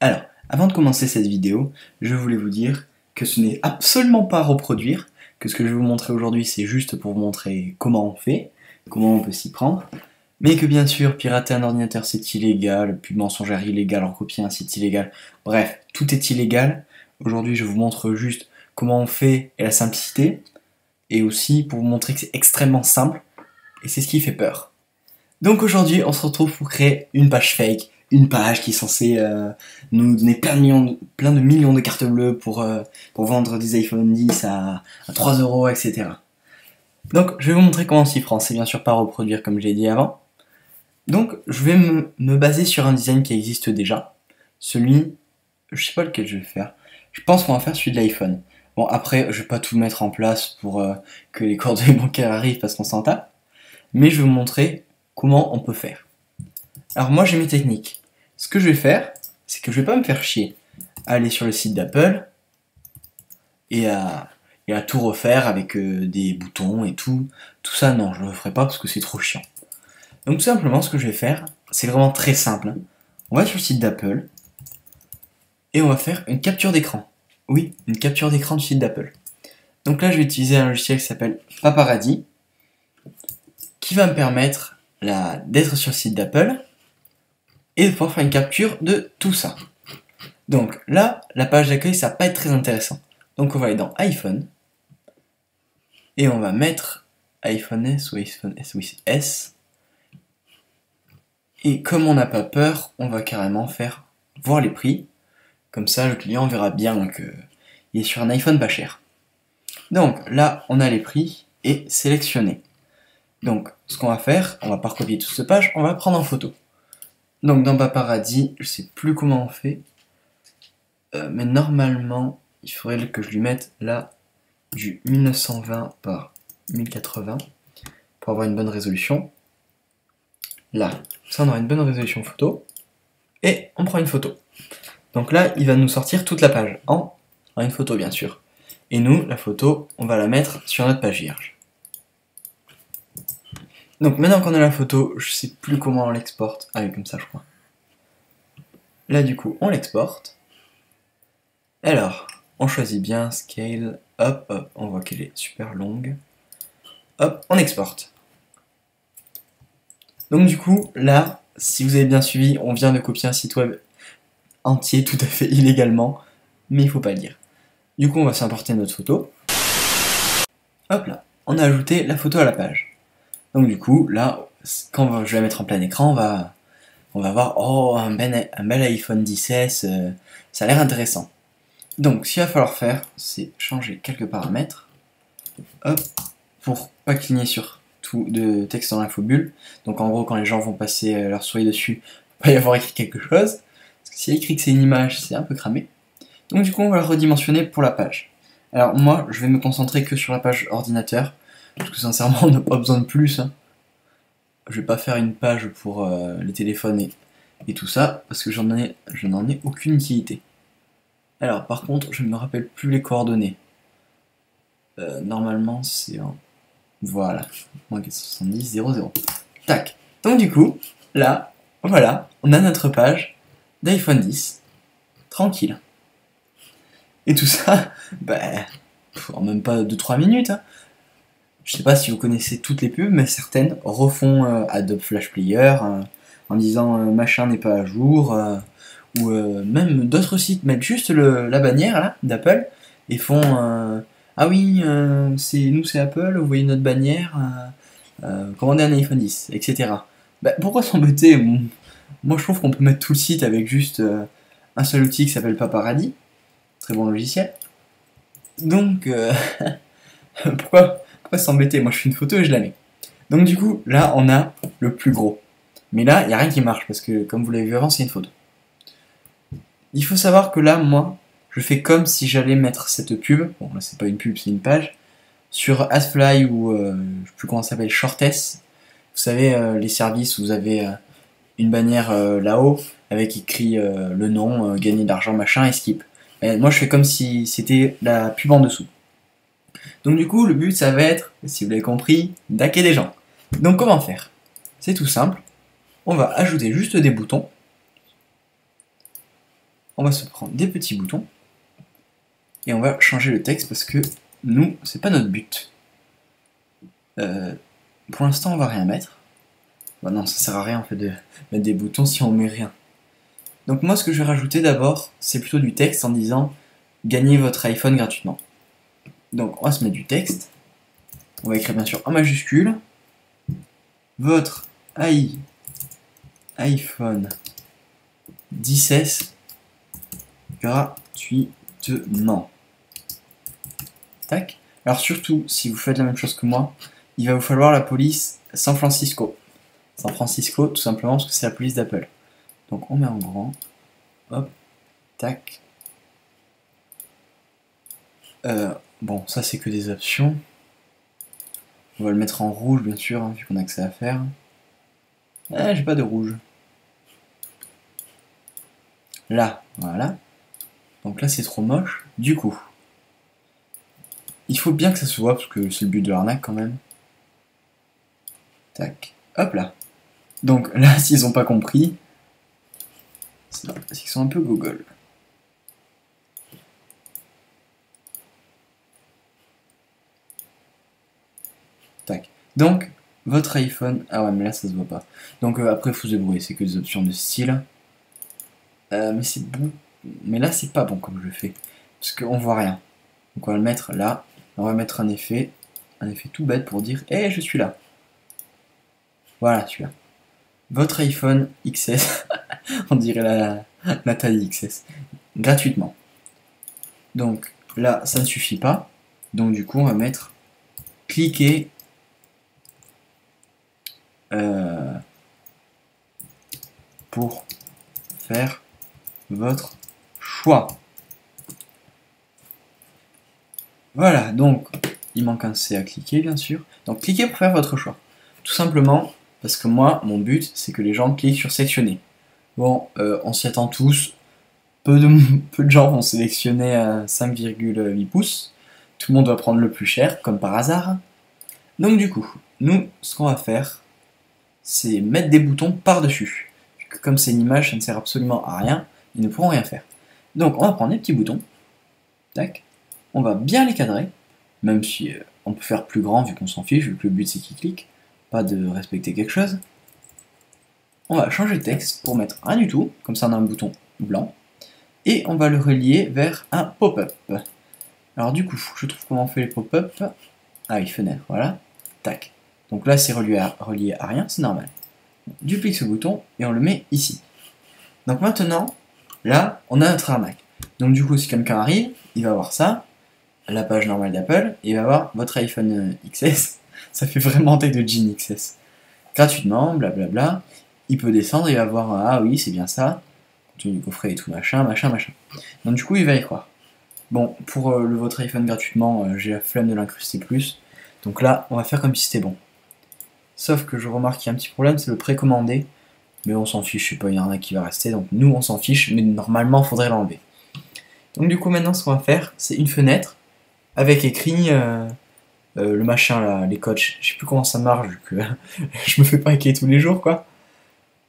Alors, avant de commencer cette vidéo, je voulais vous dire que ce n'est absolument pas à reproduire, que ce que je vais vous montrer aujourd'hui c'est juste pour vous montrer comment on fait, comment on peut s'y prendre, mais que bien sûr, pirater un ordinateur c'est illégal, pub mensongère illégale, recopier un site illégal, bref, tout est illégal. Aujourd'hui je vous montre juste comment on fait et la simplicité, et aussi pour vous montrer que c'est extrêmement simple, et c'est ce qui fait peur. Donc aujourd'hui on se retrouve pour créer une page fake, une page qui est censée nous donner plein de millions de cartes bleues pour vendre des iPhone 10 à 3 euros, etc. Donc je vais vous montrer comment on s'y prend, c'est bien sûr pas à reproduire comme j'ai dit avant. Donc je vais me baser sur un design qui existe déjà, celui, je sais pas lequel je vais faire, je pense qu'on va faire celui de l'iPhone. Bon après je vais pas tout mettre en place pour que les coordonnées bancaires arrivent parce qu'on s'en tape, mais je vais vous montrer comment on peut faire. Alors moi j'ai mes techniques. Ce que je vais faire, c'est que je vais pas me faire chier à aller sur le site d'Apple et à tout refaire avec des boutons et tout. Tout ça, non, je ne le ferai pas parce que c'est trop chiant. Donc tout simplement, ce que je vais faire, c'est vraiment très simple. On va sur le site d'Apple et on va faire une capture d'écran. Oui, une capture d'écran du site d'Apple. Donc là, je vais utiliser un logiciel qui s'appelle Paparazzi qui va me permettre d'être sur le site d'Apple et de pouvoir faire une capture de tout ça. Donc là, la page d'accueil, ça va pas être très intéressant. Donc on va aller dans iPhone, et on va mettre iPhone S ou iPhone S, oui, S. Et comme on n'a pas peur, on va carrément faire voir les prix. Comme ça, le client verra bien qu'il est sur un iPhone pas cher. Donc là, on a les prix et sélectionner. Donc ce qu'on va faire, on va pas recopier toute cette page, on va prendre en photo. Donc dans Paparazzi, je sais plus comment on fait, mais normalement il faudrait que je lui mette là du 1920 par 1080 pour avoir une bonne résolution. Là, ça on aura une bonne résolution photo, et on prend une photo. Donc là il va nous sortir toute la page en une photo bien sûr. Et nous, la photo, on va la mettre sur notre page vierge. Donc maintenant qu'on a la photo, je sais plus comment on l'exporte. Ah oui, comme ça je crois. Là du coup, on l'exporte. Alors, on choisit bien Scale, hop, on voit qu'elle est super longue. Hop, on exporte. Donc du coup, là, si vous avez bien suivi, on vient de copier un site web entier, tout à fait illégalement, mais il faut pas le dire. Du coup, on va s'importer notre photo. Hop là, on a ajouté la photo à la page. Donc du coup, là, quand je vais la mettre en plein écran, on va voir, oh, un bel iPhone 10S, ça a l'air intéressant. Donc, ce qu'il va falloir faire, c'est changer quelques paramètres, hop, pour pas cligner sur tout de texte dans l'infobulle. Donc en gros, quand les gens vont passer leur souris dessus, il va y avoir écrit quelque chose. Parce que s'il y a écrit que c'est une image, c'est un peu cramé. Donc du coup, on va le redimensionner pour la page. Alors moi, je vais me concentrer que sur la page ordinateur, parce que sincèrement, on n'a pas besoin de plus. Hein. Je vais pas faire une page pour les téléphones et tout ça, parce que je n'en ai aucune utilité. Alors par contre, je ne me rappelle plus les coordonnées. Normalement, c'est en... Voilà, moins 70, 00. Tac. Donc du coup, là, voilà, on a notre page d'iPhone 10. Tranquille. Et tout ça, en même pas 2-3 minutes. Hein. Je sais pas si vous connaissez toutes les pubs, mais certaines refont Adobe Flash Player en disant machin n'est pas à jour, ou même d'autres sites mettent juste la bannière d'Apple et font ah oui, c'est Apple, vous voyez notre bannière, commandez un iPhone 10, etc. Pourquoi s'embêter? Moi je trouve qu'on peut mettre tout le site avec juste un seul outil qui s'appelle Paparazzi, très bon logiciel. Donc pourquoi s'embêter? Moi je fais une photo et je la mets. Donc du coup, là on a le plus gros. Mais là, il n'y a rien qui marche parce que comme vous l'avez vu avant, c'est une photo. Il faut savoir que là, moi, je fais comme si j'allais mettre cette pub, bon là c'est pas une pub, c'est une page, sur Adfly ou je sais plus comment ça s'appelle, Shortest. Vous savez, les services où vous avez une bannière là-haut avec écrit le nom, gagner de l'argent, machin, et skip. Et moi je fais comme si c'était la pub en dessous. Donc du coup, le but ça va être, si vous l'avez compris, d'hacker des gens. Donc comment faire? C'est tout simple, on va ajouter juste des boutons. on va se prendre des petits boutons et on va changer le texte parce que nous, c'est pas notre but. Pour l'instant, on va rien mettre. Bah non, ça sert à rien en fait de mettre des boutons si on met rien. Donc moi, ce que je vais rajouter d'abord, c'est plutôt du texte en disant « Gagnez votre iPhone gratuitement ». Donc on va se mettre du texte. On va écrire bien sûr en majuscule « Votre iPhone 10S gratuitement ». Tac. Alors surtout, si vous faites la même chose que moi, il va vous falloir la police San Francisco. San Francisco, tout simplement parce que c'est la police d'Apple. Donc on met en grand. Hop. Tac. Bon, ça c'est que des options. On va le mettre en rouge, bien sûr, hein, vu qu'on a que ça à faire. Ah, j'ai pas de rouge. Là, voilà. Donc là c'est trop moche. Du coup, il faut bien que ça se voit, parce que c'est le but de l'arnaque quand même. Tac. Hop là. Donc là, s'ils ont pas compris, c'est qu'ils sont un peu gogol. Tac. Donc, votre iPhone... Ah ouais, mais là, ça se voit pas. Donc après, il faut se débrouiller. C'est que des options de style. Mais c'est bon. Mais là, c'est pas bon comme je le fais. Parce qu'on voit rien. Donc on va le mettre là. On va mettre un effet tout bête pour dire « Hey, je suis là ». Voilà, celui-là. Votre iPhone XS, on dirait la taille XS, gratuitement. Donc là, ça ne suffit pas. Donc du coup, on va mettre cliquer pour faire votre choix. Voilà, donc il manque un C à cliquer, bien sûr. Donc cliquez pour faire votre choix. Tout simplement parce que moi, mon but, c'est que les gens cliquent sur sélectionner. Bon, on s'y attend tous. Peu de gens vont sélectionner à 5,8 pouces. Tout le monde va prendre le plus cher, comme par hasard. Donc du coup, nous, ce qu'on va faire, c'est mettre des boutons par-dessus. Comme c'est une image, ça ne sert absolument à rien. Ils ne pourront rien faire. Donc on va prendre des petits boutons. Tac. On va bien les cadrer. Même si on peut faire plus grand vu qu'on s'en fiche, vu que le but c'est qu'ils cliquent. Pas de respecter quelque chose. On va changer le texte pour mettre rien du tout. Comme ça on a un bouton blanc. Et on va le relier vers un pop-up. Alors du coup, je trouve comment on fait les pop-up. Ah oui, fenêtre, voilà. Tac. Donc là, c'est relié à rien, c'est normal. On duplique ce bouton et on le met ici. Donc maintenant, là, on a notre arnaque. Donc du coup, si quelqu'un arrive, il va voir ça, la page normale d'Apple, et il va voir votre iPhone XS. Ça fait vraiment taille de jean XS. Gratuitement, blablabla. Il peut descendre, il va voir, ah oui, c'est bien ça. Du coffret et tout, machin. Donc du coup, il va y croire. Bon, pour votre iPhone gratuitement, j'ai la flemme de l'incruster plus. Donc là, on va faire comme si c'était bon. Sauf que je remarque qu'il y a un petit problème, c'est le précommandé. Mais on s'en fiche, je sais pas, il y en a qui va rester. Donc nous, on s'en fiche, mais normalement, il faudrait l'enlever. Donc du coup, maintenant, ce qu'on va faire, c'est une fenêtre avec écrit le machin là, les codes. Je sais plus comment ça marche, vu que je me fais pas hacker tous les jours, quoi.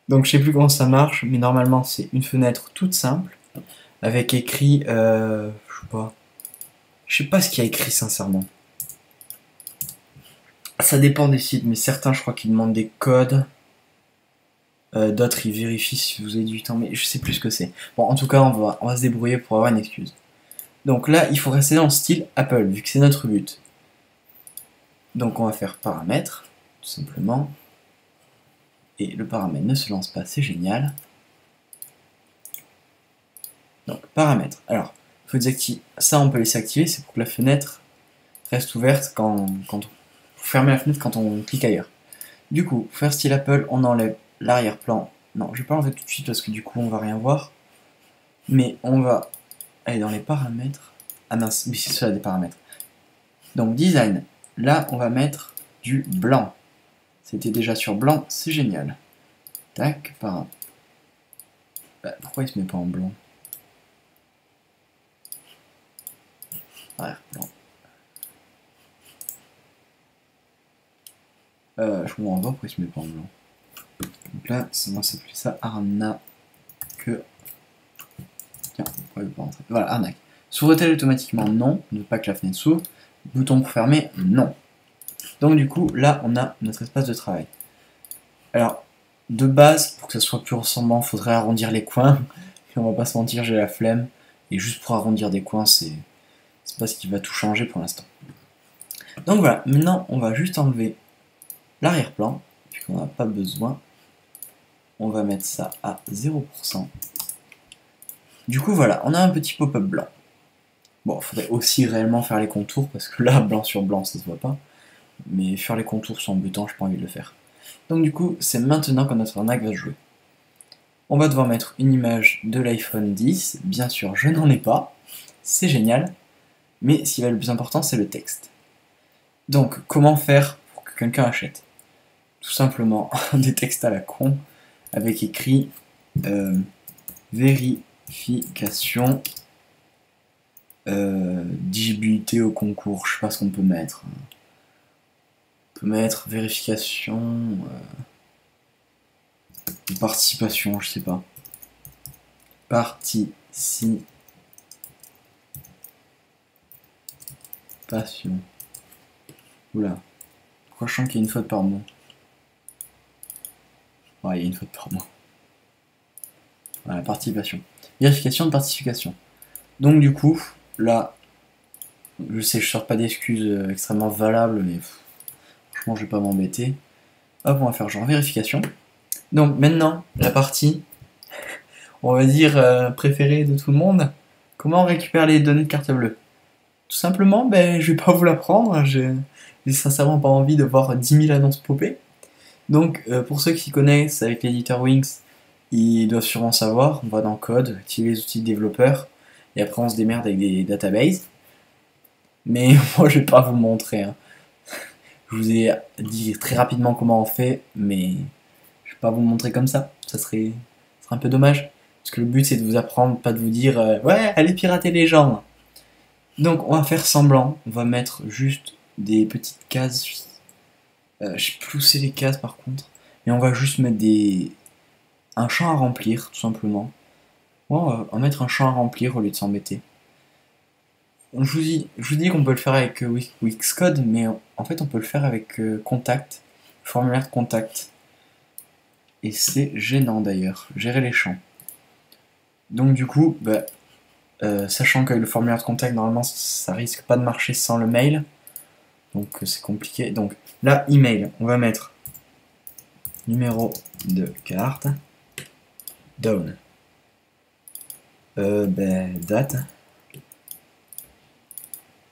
Donc je sais plus comment ça marche, mais normalement, c'est une fenêtre toute simple avec écrit, je sais pas ce qu'il y a écrit sincèrement. Ça dépend des sites, mais certains je crois qu'ils demandent des codes. D'autres ils vérifient si vous avez du temps, mais je sais plus ce que c'est. Bon, en tout cas, on va se débrouiller pour avoir une excuse. Donc là, il faut rester dans le style Apple, vu que c'est notre but. Donc on va faire paramètres, tout simplement. Et le paramètre ne se lance pas, c'est génial. Donc paramètres. Alors, faut désactiver. Ça, on peut laisser activer, c'est pour que la fenêtre reste ouverte quand on fermer la fenêtre quand on clique ailleurs. Du coup, faire style Apple, on enlève l'arrière-plan. Non, je vais pas l'enlever tout de suite parce que du coup on va rien voir. Mais on va aller dans les paramètres. Ah mince, oui c'est ça des paramètres. Donc design, là on va mettre du blanc. C'était déjà sur blanc, c'est génial. Tac, pourquoi il se met pas en blanc? Arrière-plan. Je comprends pas pourquoi il se met pas en blanc. Donc là, on va s'appeler ça arnaque. Tiens, pourquoi il veut pas rentrer? Voilà, arnaque. S'ouvre-t-elle automatiquement? Non. Ne veut pas que la fenêtre s'ouvre. Bouton pour fermer? Non. Donc du coup, là, on a notre espace de travail. Alors, de base, pour que ça soit plus ressemblant, il faudrait arrondir les coins. Et on va pas se mentir, j'ai la flemme. Et juste pour arrondir des coins, c'est pas ce qui va tout changer pour l'instant. Donc voilà, maintenant, on va juste enlever l'arrière-plan, puisqu'on n'a pas besoin. On va mettre ça à 0%. Du coup, voilà, on a un petit pop-up blanc. Bon, il faudrait aussi réellement faire les contours, parce que là, blanc sur blanc, ça se voit pas. Mais faire les contours sans embêtant, j'ai pas envie de le faire. Donc du coup, c'est maintenant que notre arnaque va se jouer. On va devoir mettre une image de l'iPhone 10. Bien sûr, je n'en ai pas. C'est génial. Mais ce qui va être le plus important, c'est le texte. Donc, comment faire pour que quelqu'un achète? Tout simplement des textes à la con, avec écrit vérification d'éligibilité au concours. Je sais pas ce qu'on peut mettre. On peut mettre vérification de participation, je sais pas. Participation. Oula. Pourquoi je sens qu'il y a une faute par mot? Ouais, il y a une faute par mot. Voilà, participation. Vérification de participation. Donc du coup, là, je sais, je sors pas d'excuses extrêmement valables, mais franchement, je vais pas m'embêter. Hop, on va faire genre vérification. Donc maintenant, la partie, on va dire, préférée de tout le monde. Comment on récupère les données de carte bleue? Tout simplement, je vais pas vous l'apprendre, j'ai sincèrement pas envie de voir 10 000 annonces popper. Donc, pour ceux qui connaissent avec l'éditeur Wings, ils doivent sûrement savoir, on va dans Code, activer les outils de développeur, et après on se démerde avec des databases. Mais moi je vais pas vous le montrer. Hein. Je vous ai dit très rapidement comment on fait, mais je vais pas vous le montrer comme ça. Ça serait un peu dommage. Parce que le but c'est de vous apprendre, pas de vous dire ouais, allez pirater les gens. Donc on va faire semblant, on va mettre juste des petites cases. Je sais plus où c'est les cases par contre. Mais on va juste mettre un champ à remplir, tout simplement. Ouais, on va mettre un champ à remplir au lieu de s'embêter. Je vous dis qu'on peut le faire avec Wixcode, mais en fait on peut le faire avec contact, formulaire de contact. Et c'est gênant d'ailleurs, gérer les champs. Donc du coup, sachant qu'avec le formulaire de contact, normalement ça risque pas de marcher sans le mail. Donc c'est compliqué. Donc là, email, on va mettre numéro de carte, down, date,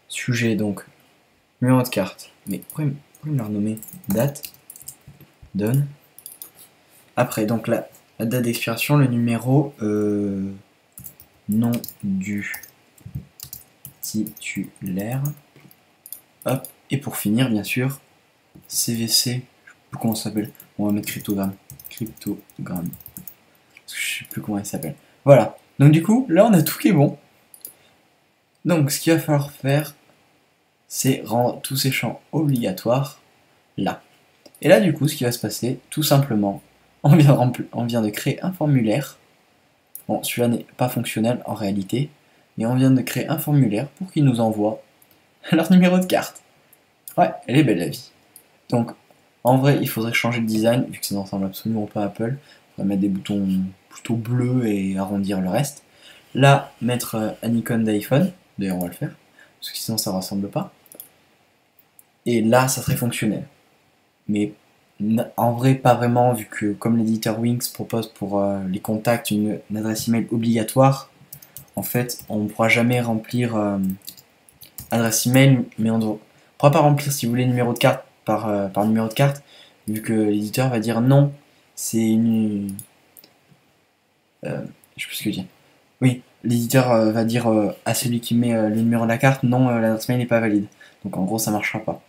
sujet donc numéro de carte, mais pourquoi me la renommer? Date, down. Après donc la date d'expiration, le numéro, nom du titulaire. Hop. Et pour finir, bien sûr, CVC, je sais plus comment ça s'appelle. On va mettre cryptogramme. Cryptogramme. Parce que je sais plus comment il s'appelle. Voilà. Donc du coup, là on a tout qui est bon. Donc ce qu'il va falloir faire, c'est rendre tous ces champs obligatoires là. Et là du coup, ce qui va se passer, tout simplement, on vient de créer un formulaire. Bon, celui-là n'est pas fonctionnel en réalité, mais on vient de créer un formulaire pour qu'il nous envoie leur numéro de carte. Ouais, elle est belle la vie. Donc, en vrai, il faudrait changer de design, vu que ça ne ressemble absolument pas à Apple. On va mettre des boutons plutôt bleus et arrondir le reste. Là, mettre un icône d'iPhone. D'ailleurs, on va le faire, parce que sinon ça ne ressemble pas. Et là, ça serait fonctionnel. Mais en vrai, pas vraiment, vu que comme l'éditeur Wings propose pour les contacts une adresse email obligatoire, en fait, on ne pourra jamais remplir adresse email, mais on ne pourra pas remplir, si vous voulez, numéro de carte par numéro de carte, vu que l'éditeur va dire non, c'est une... je sais plus ce que je dis. Oui, l'éditeur va dire à celui qui met le numéro de la carte, non, l'adresse mail n'est pas valide. Donc en gros, ça marchera pas.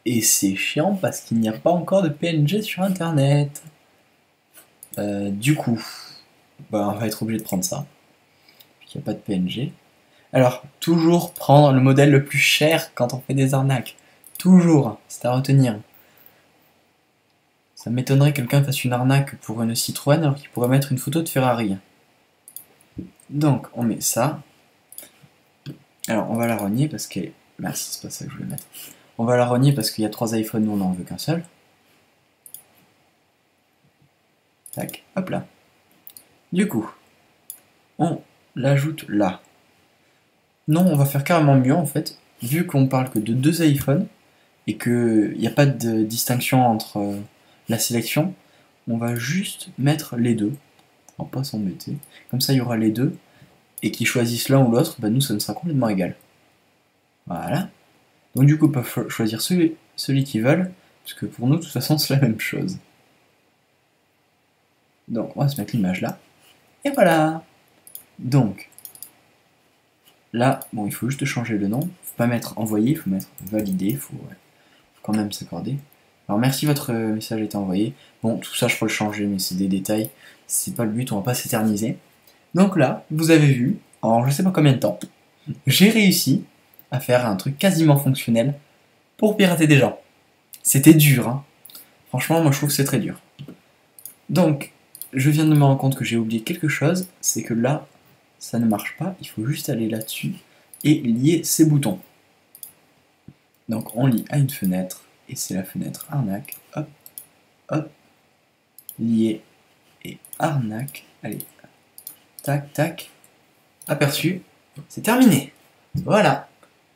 Et c'est chiant parce qu'il n'y a pas encore de PNG sur internet. Du coup, on va être obligé de prendre ça. Il n'y a pas de PNG. Alors, toujours prendre le modèle le plus cher quand on fait des arnaques. Toujours, c'est à retenir. Ça m'étonnerait que quelqu'un fasse une arnaque pour une Citroën alors qu'il pourrait mettre une photo de Ferrari. Donc on met ça. Alors on va la renier parce que... Merci, c'est pas ça que je voulais mettre. On va la renier parce qu'il y a 3 iPhones, nous on n'en veut qu'un seul. Tac, hop là. Du coup, on l'ajoute là. Non, on va faire carrément mieux en fait. Vu qu'on parle que de 2 iPhones et qu'il n'y a pas de distinction entre la sélection, on va juste mettre les deux. On va pas s'embêter. Comme ça, il y aura les deux. Et qu'ils choisissent l'un ou l'autre, bah nous, ça nous sera complètement égal. Voilà. Donc du coup, ils peuvent choisir celui qu'ils veulent, parce que pour nous, de toute façon, c'est la même chose. Donc, on va se mettre l'image là. Et voilà. Donc, là, bon, il faut juste changer le nom. Faut pas mettre envoyé, il faut mettre validé. Il faut quand même s'accorder. Alors, merci, votre message a été envoyé. Bon, tout ça, je peux le changer, mais c'est des détails. C'est pas le but, on va pas s'éterniser. Donc là, vous avez vu, en je sais pas combien de temps, j'ai réussi à faire un truc quasiment fonctionnel pour pirater des gens. C'était dur, hein. Franchement, moi je trouve que c'est très dur. Donc, je viens de me rendre compte que j'ai oublié quelque chose, c'est que là, ça ne marche pas, il faut juste aller là-dessus et lier ces boutons. Donc on lie à une fenêtre, et c'est la fenêtre arnaque, hop, hop, lié et arnaque, allez, tac, tac, aperçu, c'est terminé. Voilà,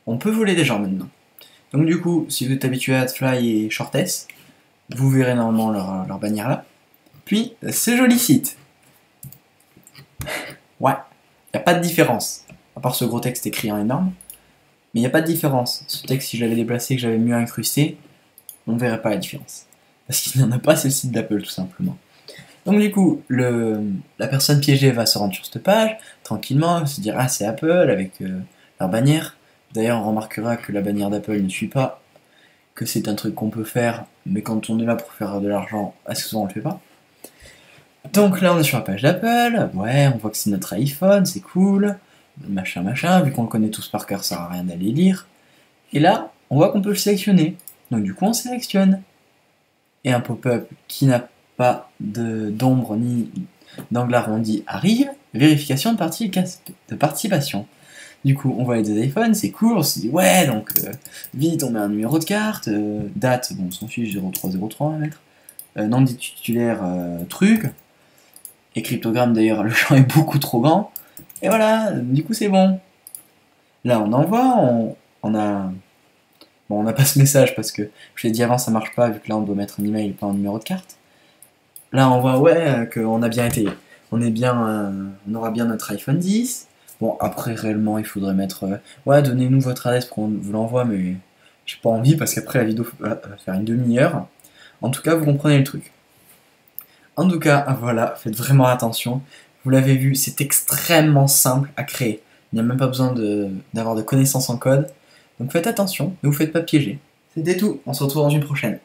on peut voler des gens maintenant. Donc du coup, si vous êtes habitué à Fly et Shortest, vous verrez normalement leur bannière là. Puis, ce joli site. Ouais, il n'y a pas de différence. À part ce gros texte écrit en énorme. Mais il n'y a pas de différence. Ce texte, si je l'avais déplacé, que j'avais mieux incrusté, on ne verrait pas la différence. Parce qu'il n'y en a pas, c'est le site d'Apple tout simplement. Donc du coup, la personne piégée va se rendre sur cette page, tranquillement, se dire « Ah, c'est Apple » avec leur bannière. D'ailleurs, on remarquera que la bannière d'Apple ne suit pas, que c'est un truc qu'on peut faire, mais quand on est là pour faire de l'argent, assez souvent on le fait pas. Donc là, on est sur la page d'Apple, ouais, on voit que c'est notre iPhone, c'est cool, machin, machin, vu qu'on le connaît tous par cœur, ça sert à rien d'aller lire. Et là, on voit qu'on peut le sélectionner. Donc du coup, on sélectionne. Et un pop-up qui n'a pas d'ombre ni d'angle arrondi arrive, vérification de participation. Du coup, on voit les 2 iPhones, c'est cool, on se dit ouais, donc vite, on met un numéro de carte, date, bon, on s'en fiche, 0303 on va mettre, nom de titulaire, truc, et cryptogramme d'ailleurs, le champ est beaucoup trop grand, et voilà, du coup c'est bon. Là, on envoie, on a... Bon, on n'a pas ce message parce que je l'ai dit avant, ça marche pas, vu que là on doit mettre un email et pas un numéro de carte. Là, on voit ouais, qu'on a bien été. On aura bien notre iPhone 10. Bon, après, réellement, il faudrait mettre ouais, donnez-nous votre adresse pour qu'on vous l'envoie, mais j'ai pas envie parce qu'après la vidéo va faire une demi-heure. En tout cas, vous comprenez le truc. En tout cas, voilà, faites vraiment attention. Vous l'avez vu, c'est extrêmement simple à créer. Il n'y a même pas besoin d'avoir de connaissances en code. Donc faites attention, ne vous faites pas piéger. C'était tout, on se retrouve dans une prochaine.